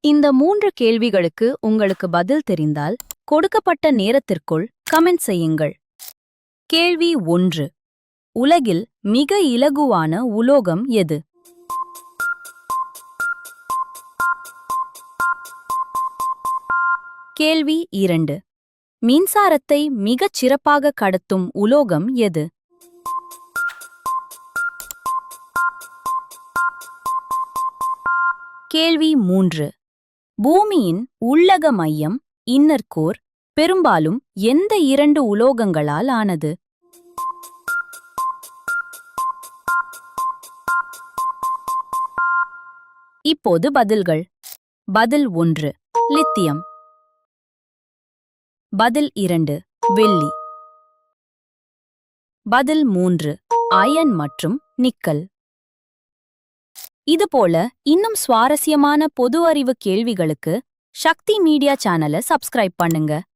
இந்த 3 கேள்விகளுக்கு உங்களுக்கு பதில் தெரிந்தால் கொடுக்கப்பட்ட நேரத்திற்குள் கமெண்ட் செய்யுங்கள். கேள்வி 1. உலகில் மிக இலகுவான உலோகம் எது? கேள்வி 2. மின்சாரத்தை மிகச் சிறப்பாக கடத்தும் உலோகம் எது? கேள்வி 3. பூமியின் உள்ளக மையம் இன்னர் கோர் பெரும்பாலும் எந்த 2 உலோகங்களால் ஆனது? இப்போது பதில்கள். பதில் 1 லித்தியம். பதில் 2 வெள்ளி. பதில் 3 அயன் மற்றும் நிக்கல். இதுபோல இன்னும் சுவாரஸ்யமான பொது அறிவு கேள்விகளுக்கு சக்தி மீடியா சேனலை சப்ஸ்கிரைப் பண்ணுங்க.